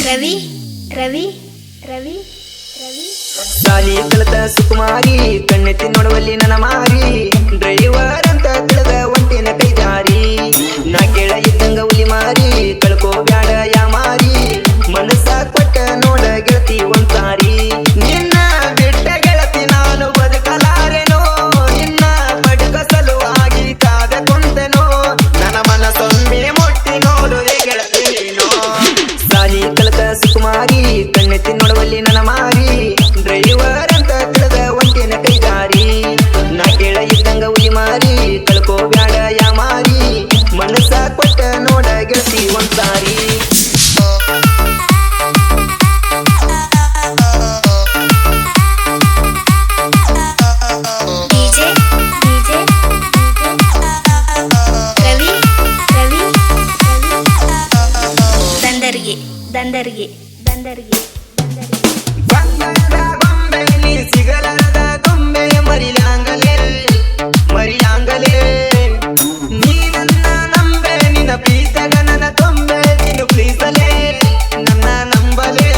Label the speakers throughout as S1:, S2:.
S1: ರವಿ ರವಿ ರವಿ ರವಿ
S2: ಸಾಲಿ ಕಲಿತ ಸುಕುಮಾರಿ ಕಣ್ಣೆತ್ತಿ ನೋಡುವಲ್ಲಿ ನನ್ನ ಮಾರಿ ಡ್ರೈವರ್ ಅಂತ ತಿಳಿದ ಒಂಟಿನ ಕೈ ಜಾರಿ ನಾ ಕೇಳ ಇದ್ದಂಗ ಹುಲಿ ಮಾರಿ ಕಳ್ಕೋ ಬ್ಯಾಡ ಯಾ ಮಾರಿ ಮನಸ್ಸ ಕೊಟ್ಟ ನೋಡ ಗೆಳತಿ ಒಂದ್ಸಾರಿ ನಿನ್ನ ಬಿಟ್ಟ ಗೆಳತಿ ನಾನು ಬದುಕಲಾರೆನೋ ನಿನ್ನ ಬಡುಕ ಸಲುವಾಗಿ ಕಾದ ಕುಂತೆನೋ ನನ್ನ ಮನಸ್ಸೊಮ್ಮೆ ಮುಟ್ಟಿ ನೋಡುವೆ ಗೆಳತಿ ನೀನೋ ಸಾಲಿ ಕಲಿತ ಸುಕುಮಾರಿ ಕಣ್ಣೆತ್ತಿ ನೋಡುವಲ್ಲಿ ನನ್ನ ಮಾರಿ ಡ್ರೈವರ್ ಅಂತ ತಿಳಿದ ಒಂಟಿನ ಕೈ ಜಾರಿ ನಾ ಕೇಳ ಇದ್ದಂಗ ಹುಲಿ ಮಾರಿ ಕಳ್ಕೋ ಬ್ಯಾಡ ಯಾ ಮಾರಿ ಮನಸ್ಸ ಕೊಟ್ಟ ನೋಡ ಗೆಳತಿ ಒಂದ್ಸಾರಿ
S1: ಡಿಜೆ ಡಿಜೆ ರವಿ ರವಿ ದಂದರಿಗೆ ದಂದರಿಗೆ ದಂದರಿಗೆ
S2: ಬಂಗಾರದ ಬೊಂಬೆ ನೀ ಸಿಗಲಾರದ ಗೊಂಬೆ ಮರಿಲಾಂಗಲೇ ಮರಿಲಾಂಗಲೇ ನೀ ನನ್ನ ನಂಬೆ ನಿನ್ನ ಪ್ರೀತಗ ನನ್ನ ತೊಂಬೆ ನೀನು ಪ್ರೀಸಲೇ ನನ್ನ ನಂಬಲೇ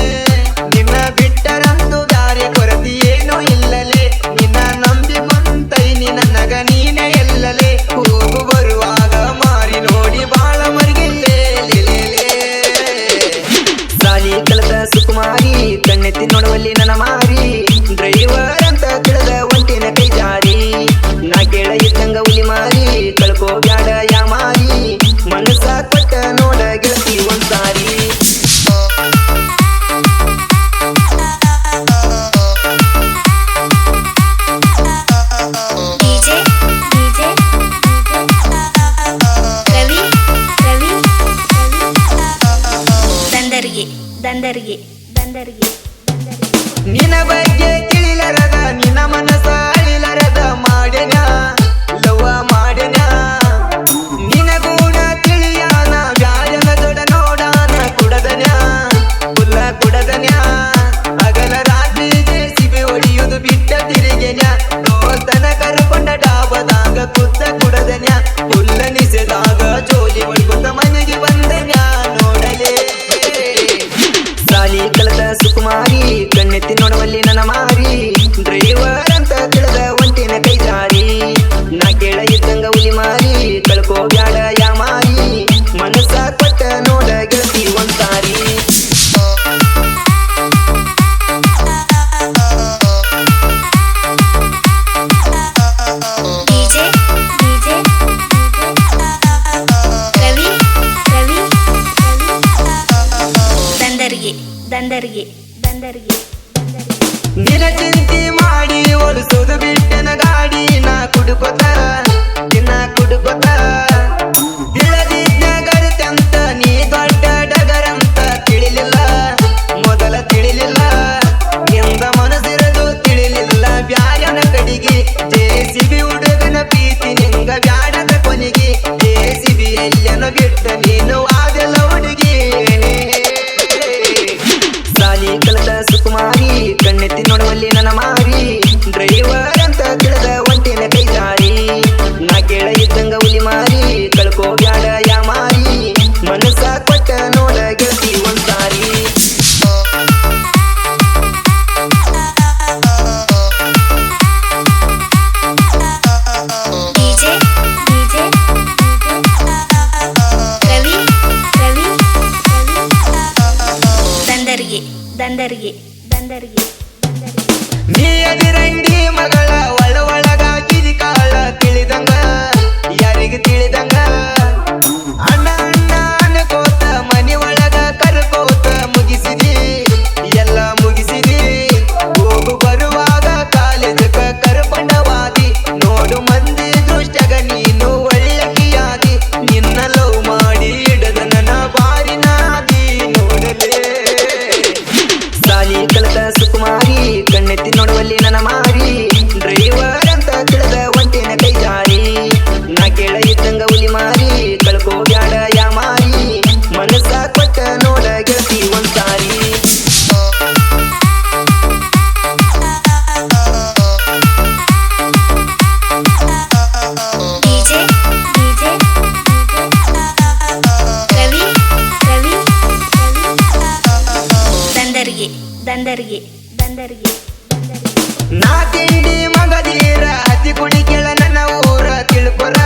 S2: ನಿನ್ನ ಬಿಟ್ಟರಂತೂ ದಾರಿ ಕೊರತಿ ಏನೂ ಇಲ್ಲಲೇ ನಿನ್ನ ನಂಬಿಕೊಂತೈನಿ ನನಗ ನೀನೇ ಎಲ್ಲಲೇ ಹೋಗು ಬರುವಾಗ ಮಾರಿ ನೋಡಿ ಬಾಳ ಮರಿಗಿಲ್ಲೇ ಸಾಲಿ ಕಲಿತ ಸುಕುಮಾರಿ ಕಣ್ಣೆತ್ತಿ ನೋಡುವಲ್ಲಿ ನನ್ನ ಮಾರಿ ಡ್ರೈವರ್ ಅಂತ ತಿಳಿದ ಒಂಟಿನ ಕೈ ಜಾರಿ ನಾ ಕೇಳ ಇದ್ದಂಗ ಹುಲಿ ಮಾರಿ ಕಳ್ಕೋ ಬ್ಯಾಡ ಯಾ ಮಾರಿ ಮನಸ್ಸ ಕೊಟ್ಟ ನೋಡ ಗೆಳತಿ ಒಂದ್ಸಾರಿ
S1: ಡಿಜೆ ಡಿಜೆ ರವಿ ರವಿ ದಂದರಿಗೆ ದಂದರಿಗೆ ದಂದರಿಗೆ
S2: ನಿನ್ನ ಬಗ್ಗೆ ತಿಳಿಲರದ ನಿನ್ನ ಮನಸ್ಸ ಅಳಿಲರದ ಮಾಡೆನ ಲವ್ವ ಮಾಡೆನ ನಿನ ಗೂಡ ತಿಳಿಯಾನ ವ್ಯಾಯನ ದೊಡ ನೋಡಾನ ಕುಡದನ ಪುಲ್ಲ ಕುಡದನ ಅಗಲ ರಾತ್ರಿ ಜೆಸಿಬಿ ಹೊಡಿಯುವುದು ಬಿಟ್ಟ ತಿರುಗೆನ ದೋಸ್ತನ ಕರ್ಕೊಂಡ ಡಾಬದಾಗ ಕುತ್ತ ಕುಡದನ ಪುಲ್ಲ ನಿಸೆದಾಗ ಜೋಲಿ ಹೊಡ್ಕೊತ ಮನೆಗೆ ಬಂದನ ನೋಡಲೇ ಸಾಲಿ ಕಲಿತ ಸುಕುಮಾರಿ ಕಣ್ಣೆತ್ತಿ ನೋಡುವಲ್ಲಿ ನನ್ನ ಮಾರಿ ಡ್ರೈವರ್ ಅಂತ ತಿಳಿದ ಒಂಟಿನ ಕೈ ಜಾರಿ ನಾ ಕೇಳ ಇದ್ದಂಗ ಹುಲಿ ಮಾರಿ ಕಳ್ಕೋ ಬ್ಯಾಡ ಯಾ ಮಾರಿ ಮನಸ್ಸ ಕೊಟ್ಟ ನೋಡ ಗೆಳತಿ ಒಂದ್ಸಾರಿ
S1: ಡಿಜೆ ಡಿಜೆ ರವಿ ರವಿ ದಂದರಿಗೆ ದಂದರಿಗೆ ದಂದರಿಗೆ
S2: ನಿನ ಚಿಂತೆ ಮಾಡಿ ಓಡಿಸೋದು ಬಿಟ್ಟನ ಗಾಡಿ ನಾ ಕುಡುಕೊತ ದಿನ ಕುಡುಕೊತ ತಿಳಿದಿದ್ದ ಗರಿತಂತ ನೀ ದೊಡ್ಡ ಡಗರಂತ ತಿಳಿಲಿಲ್ಲ ಮೊದಲ ತಿಳಿಲಿಲ್ಲ ಎಂದ ಮನಸ್ಸಿರದು ತಿಳಿಲಿಲ್ಲ ಬ್ಯಾಯನ ಕಡಿಗೆ ಜೆಸಿಬಿ ಹುಡುಗನ ಪ್ರೀತಿ ನಿಂಗ ಬ್ಯಾಡದ ಕೊನೆಗೆ ಜೆಸಿಬಿ ಎಲ್ಲನ ಬಿಟ್ಟ ನೀನು ಅದೆಲ್ಲ ಹುಡುಗಿ ಸಾಲಿ ಕಲಿತ ಸುಕುಮಾರಿ ಕಣ್ಣೆತ್ತಿ ನೋಡುವಲ್ಲಿ ನನ್ನ ಮಾರಿ ಡ್ರೈವರ್ ಅಂತ ತಿಳಿದ ಒಂಟಿನ ಕೈ ಜಾರಿ ನಾ ಕೇಳ ಇದ್ದಂಗ ಹುಲಿ ಮಾರಿ ಕಳ್ಕೋ ಬ್ಯಾಡ ಯಾ ಮಾರಿ ಮನಸ್ಸ ಕೊಟ್ಟ ನೋಡ ಗೆಳತಿ ಒಂದ್ಸಾರಿ
S1: ಡಿಜೆ ಡಿಜೆ ರವಿ ರವಿ ದಂದರಿಗೆ ದಂದರಿಗೆ ದಂದರಿಗೆ
S2: ನೀ ಎದಿರಂಗಿ ಮಗಳ ಒಳಗಾಕಿದಿ ಕಾಳ ತಿಳಿದಂಗ ಯಾರಿಗೆ ತಿಳಿದಂಗ ಅಣ್ಣ ಅಣ್ಣ ಅನ್ಕೋತ ಮನಿ ಒಳಗ ಕರ್ಕೋತ ಮುಗಿಸಿದಿ ಎಲ್ಲ ಮುಗಿಸಿದಿ ಹೋಗು ಬರುವಾಗ ಕಾಲೇಜಕ ಕರ್ಕೊಂಡವಾದಿ ನೋಡು ಮಂದಿ ದೃಷ್ಟಗ ನೀನು ಒಳ್ಳೆಕಿಯಾದಿ ನಿನ್ನ ಲವ್ ಮಾಡಿ ಹಿಡದ ನನ್ನ ಬಾರಿ ನಾದಿ ನೋಡಲೇ ಸಾಲಿ ಕಲಿತ ಸುಕುಮಾರಿ ಕಣ್ಣೆತ್ತಿ ನೋಡುವಲ್ಲಿ ನನ್ನ ಮಾರಿ ಡ್ರೈವರ್ ಅಂತ ತಿಳಿದ ಒಂಟಿನ ಕೈ ಜಾರಿ ನಾ ಕೇಳ ಇದ್ದಂಗ ಹುಲಿ ಮಾರಿ
S1: ದಂದರಿಗೆ ದಂದರಿಗೆ ದಂದರಿಗೆ
S2: ನಾ ತಿಂಡಿ ಮಗದೀರ ಹತ್ತಿ ಕುಡಿ ಕೇಳ ನನ್ನ ಊರ ತಿಳ್ಕೊರ